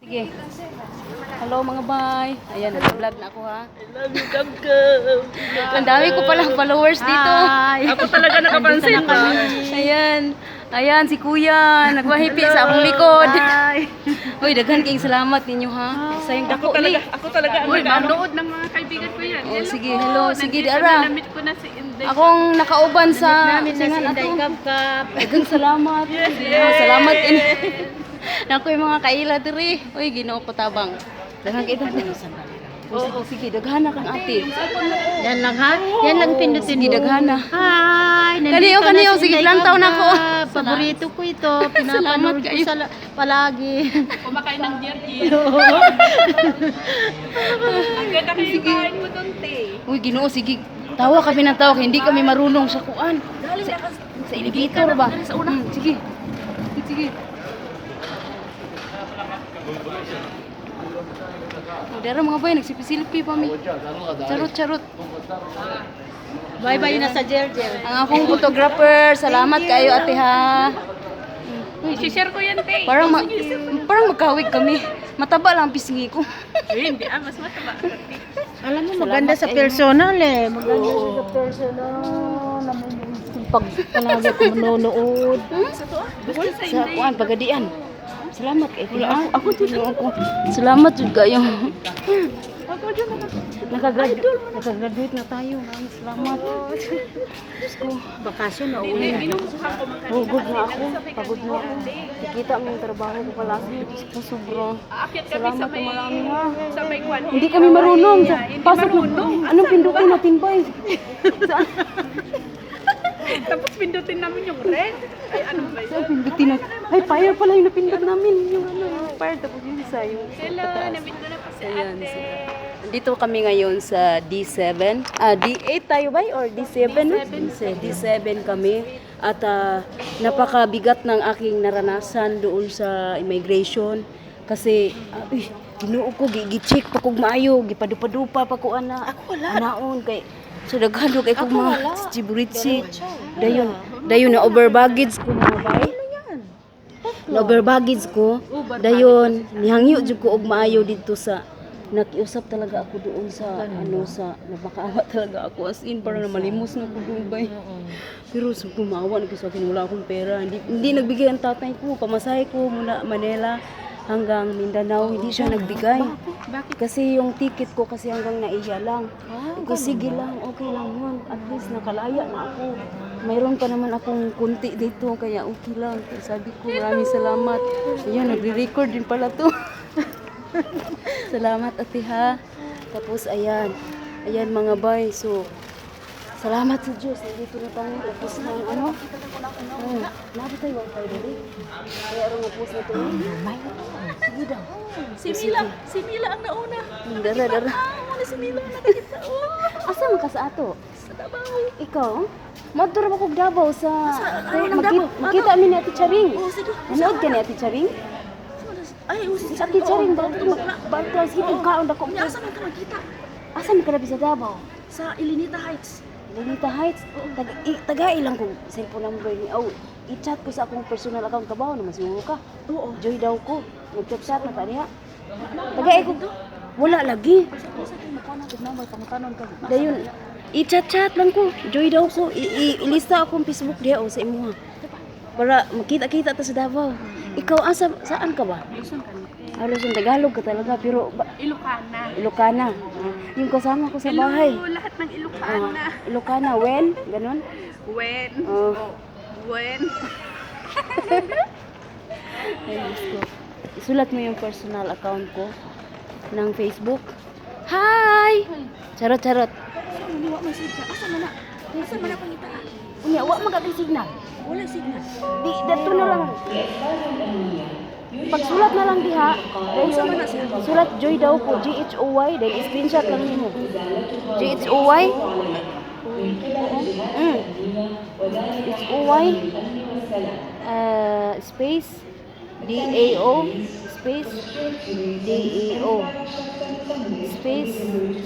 Sige. Hello mga bay. Ayan, nag-vlog na ako ha. I love you, Gab-Gab. Ang dami ko palang followers dito. Ako talaga nakapansin ba? Ayan. Ayan, si Kuya. Nagwahipi sa akong likod. Uy, daghan kayong salamat ninyo ha. Sayang dako ni. Ako talaga ang nanonood ng mga kaibigan ko yan. Oh, sige, hello. Sige, Dara. Namit ko na si Inday. Akong nakauban sa singan Inday ato. Gab-Gab. Daghang salamat. Oh, salamat in. Nako yung mga kaila diri. Uy, Ginoo ko tabang. Daghang kita. Oo, sige, daghana kang ate. Yan lang ha? Yan lang pindutin Sige, mo. daghana. Hi! Kaniyo, nandito na kaniyo. si Sige, Inday ilang taon Gab-Gab. ako. Paborito ko ito. Pinapanood ko kayo. palagi. Kumakain ng dear-dear. Ang ganda kayo kain mo doon, te. Uy, Ginoo, sige. Tawa kami ng tawa, hindi kami marunong sa kuan. Sa elevator ba? Sige. Sige. Dara mga boy, nagsipisilpi pa mi. Charot. Bye-bye na sa Jerjer. Ang akong photographer, salamat kayo ate ha. I-share ko yan, te. Parang magkawig kami. Mataba lang ang pisngi ko. Hindi, mas mataba. Alam mo, maganda sa personal eh. Maganda sa personal. Pag talaga ko manonood. Sa kuan pagadian. Salamat kay Kuya. Ako salamat jud kayo. Nakagraduate na tayo. Maraming salamat. Diyos ko, Bakasyon na uwi. uwi. Pagod na ako. Pagod na ako. Nakikita mo yung trabaho ko palagi. Diyos ko, sobrang. Aakyat kami Salamat sa na may... marami ha. Sa may kwan. Hindi kami marunong. Hindi Pasok marunong. Anong pindutin natin ba? Tapos pindutin namin yung red. Ay, ano ba yun? Pindutin natin. Ay, fire pala yung napindot namin. Yung ano, yung fire. Tapos yung isa, yung Hello, pataas. nabit ko na po si Ayan, ate. Dito kami ngayon sa D7. D8 tayo ba? Or D7? D7 kami. At napakabigat ng aking naranasan doon sa immigration. Kasi, ginuo ko, gi-check pa kog maayo. Gipadupa-dupa pa ko ana. Ako wala. Anaon kay... So, daghano kay kog mga chiburitsi. Dayon na over baggage ko mga bay. Na over baggage ko. Dayon, nihangyo jud ko og maayo dito sa nakiusap talaga ako doon sa sa napakaawa talaga ako as in para na malimos na ko doon bay. Pero sa kumawa na sa akin wala akong pera. Hindi nagbigay ang tatay ko. Pamasahe ko muna Manila hanggang Mindanao, hindi siya nagbigay. Kasi yung ticket ko kasi hanggang Naiya lang. Sige lang, okay lang yun. At least nakalaya na ako. Mayroon pa naman akong kunti dito, kaya okay lang. Kaya sabi ko, maraming salamat. Ayan, nagre-record din pala to. Salamat ate ha. Tapos ayan mga bay. So, salamat sa Diyos. Nandito na tayo. Tapos na ano. Labi tayo wifi dali. Kaya rin mag-post na ito. Sige daw. Si Mila ang nauna. Dara. Ano si Mila ang nakakita? Asa man ka sa ato? Sa Davao. Ikaw? Madura ba kog Davao sa... Davao? Makita kami ni Ate Charing. Oh, sige. Nanood ka ni Ate Charing? Ay, Si Ate Charing, bagtas hitong kaon dako. Asa man ka magkita? Asa man ka na sa Davao? Sa Ilinita Heights. Lolita Heights, taga ilang kong cellphone number ni i-chat ko sa akong personal account kabaw na mas mo ka. Oo. Joy daw ko. Nag-chat na tadi ha. Taga ko. Wala lagi. Dayon, i-chat lang ko. Joy daw ko. Ilista akong Facebook diha sa imo ha. Para makita-kita ta sa Davao. Ikaw saan ka ba? Luzon, Tagalog ka talaga pero Ilocana. Yung kasama ko sa bahay. Hello, lahat ng Ilocana. Ilocana, when? Ganon? When? Oh. When? Ay, Diyos ko. Isulat mo yung personal account ko ng Facebook. Hi! Charot. Wala may signal. Asa man na? Asa man na pangita? Unya, wa magkatay signal. Wala signal. Di, dato na lang. Pagsulat na lang diha. Sulat Joy daw ko, Ghoy, then screenshot lang nimo. Ghoy. Ghoy. Space DAO space DAO space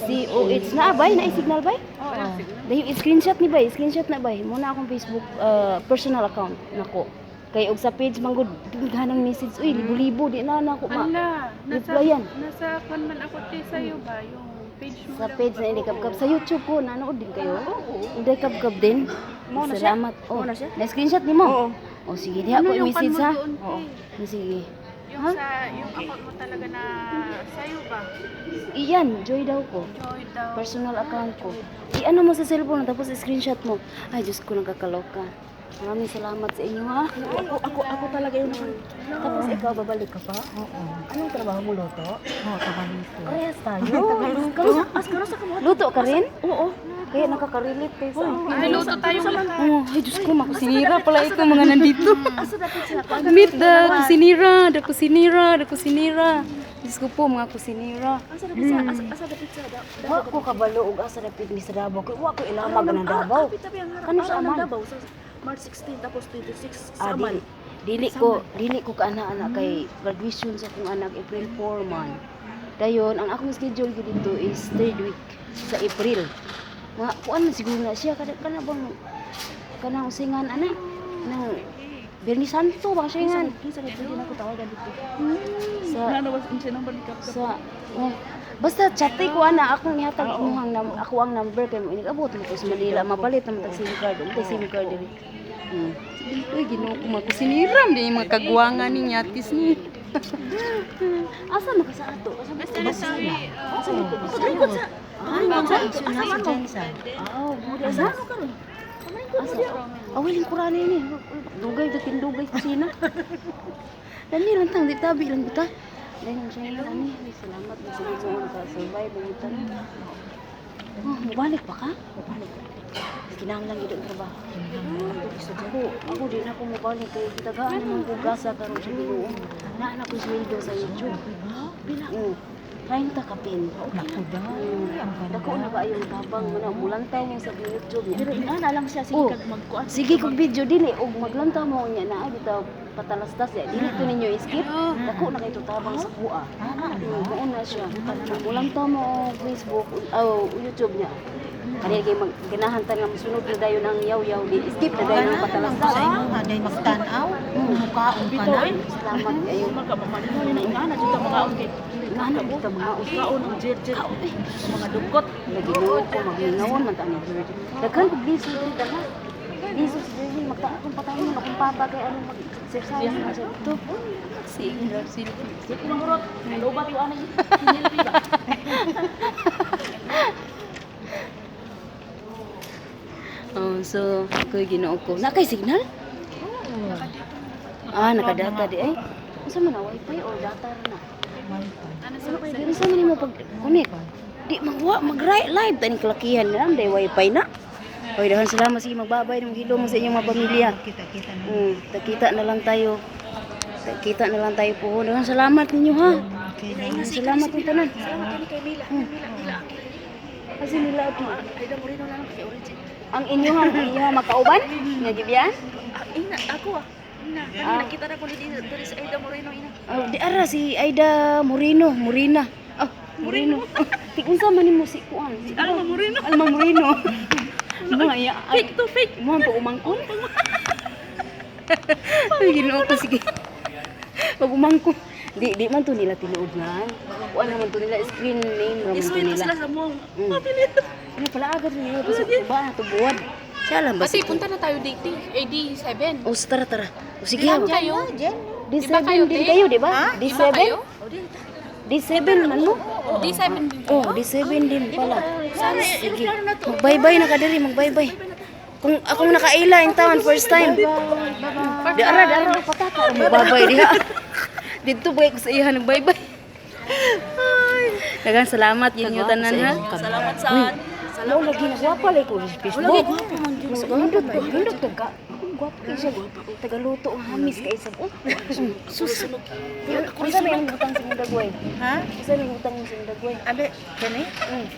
COH na bay na signal bay. Dayo screenshot ni bay, screenshot na bay. Muna akong Facebook personal account nako. Kay og sa page manggod ganang message uy libo-libo di na ako ma. Ala, replyan. nasa kwan man ako ti sa'yo ba? Yung page mo Sa lang. page na Indikabkab sa YouTube ko nanood din kayo. Indikabkab din. Mo na siya? Salamat. Oh, Mo na siya? na-screenshot nimo? Oo. Oh sige diha Ano ko yung message kwan ha. mo doon, Oo. te? Sige. Yung sa, yung account mo talaga na sa'yo ba? Iyan, joy daw ko. Joy daw. Personal account ko. I-ano mo sa cellphone tapos screenshot mo. Ay, Diyos ko, nakakaloka. Maraming salamat sa inyo, ha? Ako talaga yun. Tapos ikaw, babalik ka pa? Oo. Anong trabaho mo, Loto? Oo, tagalito. Parehas tayo. Luto ka rin? Oo. Kaya nakaka-relate kayo sa akin. Ay, luto tayo lahat. Oh, ay, Diyos ko, makusinira pala ito mga nandito. Meet the kusinira. Diyos ko po, mga kusinira. Asa dapit sa Wa ko kabalo og asa dapit ni sa Davao. Kaya wa ko ilamag ng Davao. Kano sa aman? March 16 tapos 26 Ah, sa Aman. dili ko ka ana kay graduation sa akong anak April 4 man. Dayon ang akong schedule ko dito is 3rd week sa April. Mga kuan man siguro na siya kana bang kanang usingan ana nang Bernie Santo bang usingan. Kinsa dito din ako tawagan dito. Sa Ano was insa nang balik sa basta chatay ko ana akong ihatag imuhang ako ang number kay mo inigabot mo ko sa Manila mapalit ang SIM card untay SIM card diri. Uy, ginoo ko magkusiniram din yung mga kagwangan ni nyatis ni. Asa mo ka sa ato? Basta na sabi, Paglikod sa. Oh, buda sa. Asa? Awiling kurani ni. Dugay dating dugay kusina. Dani lang tang ditabi lang buta. Dahil siya yun, ani, salamat na sa survive ng ito. Oh, mabalik pa ka? Mabalik. Kinahanglan gid ang trabaho. Ako din ako mabalik kay kitagaan ng bugasa karon sa Ginoo. Naa na ko sweldo sa YouTube. Bila 30 ka pin. Naku daw. Dako na ba yung tabang mo na mulantaw mo sa YouTube niya. Pero ina lang siya sige Oh. kag magkuan. Sige kog video dili og maglantaw mo niya na bitaw patalastas ya. Dili to ninyo skip. Dako na kay tabang sa kuha. Mao na siya. Mulantaw mo og Facebook o YouTube niya. Kani kay ganahantan nga mosunod na dayon ang yaw-yaw di skip na dayon ang Sa patalastas. inyo, haday magtanaw. Mukhaon ka na. Salamat kayo. Magkapamalino ni ina na jud ka mga kay Ngana kita mga kaon ang jet mga dukot. Naginuo ko maglingawan man tani bird. Daghan ko biso diri dala. Biso si Jerry magtaon patayon na kung papa kay ano mag-exercise na siya to. Sige, selfie. Sige lang burot. Lobat yo ana sinilpi ba. Oh, so ko Ginoo ko. Na kay signal? Ah, nakadata di ay. Unsa man na wifi or data ra na? ano sa Ano kay diri sa man mo pag connect? Di mag-live tani kalakihan na day wifi na. Hoy, dahan salamat sige magbabay ng hilo mo sa inyong mga pamilya. Kita-kita na. Takita na lang tayo. Takita na lang tayo po. Dahan salamat ninyo ha. Okay na. Dahan salamat ng tanan. Salamat kay Mila. Mila. Kasi nila ito. Ay da morino lang kay origin. Ang inyong makauban? Nga gibyan? Ina ako ah. Ina, kami nakita na ko dito sa Aida Moreno ina. Oh, di ara si Aida Morina. Oh, Moreno. Tikunsa man nimo si kuan. Si Alma Moreno. Alma Moreno. Mga ya. Fake to fake. Mo po umangkon. Ay, Ginoo ko sige. Pag umangkon, di man to nila tinuod na. Kuan naman to nila screen name naman to Isway nila. sila sa mall. Ano pala agad niyo to sa ba na to buwad. Siya lang ba Kasi si punta na tayo date, AD7. O tara. O sige. Ilan kayo? D7 Di ba kayo, din te? kayo, di ba? Di D7? ba kayo? D7 man mo? D7 din. Oh, D7 din pala. Sige. Magbay-bye na ka diri, magbay-bye. Kung akong nakaila in town first time. Di ara pataka magbabay diha. Dito ba ko sa iya nagbay-bye. Ay, daghang salamat yun yung tanan ha. Salamat sa Salamat lagi na gwapa lay ko sa Facebook. Hindot ka. Gwapo kayo siya. Tagaluto ang hamis kayo sa... Susunod. Kung saan may ang utang sa mga dagway? Ha? Kung saan may utang sa mga dagway? Abe, kani?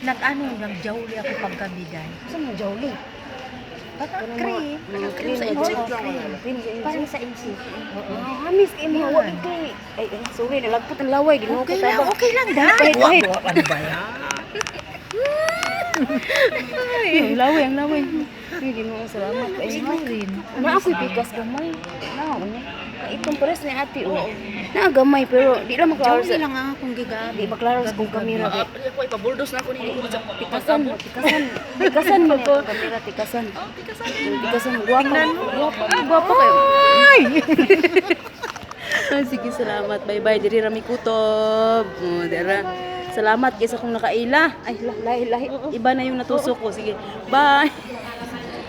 Nag-ano lang jawli ako pagkabiday. Kung saan may jawli? Cream. Mga cream sa Oo, inject. cream. Cream sa Para inject. sa insi. Hamis kayo mga wag kay... Ay, sorry, nalagpot ang laway. Ginoo ko Okay lang, tabang. okay lang. Dahil. Kahit. Ano ba yan? Ang laway. Hindi mo salamat kay Ikaw mo. rin. Na ako bigas gamay. Na ano? Itong pares ni ate oh. Na gamay pero di lang maklaro Ikaw sa lang ang akong gigabi. di maklaro sa kong kamera. Ako ipabuldos na ako ni ko sa Tikasan mo ko. Kamera tikasan. Tikasan mo. Guwapa kayo. Ay, sige, salamat. Bye-bye. Diri rami kutob. Dira. Salamat kaysa kung nakaila. Ay, lahi. Iba na yung natusok ko. Sige. Bye.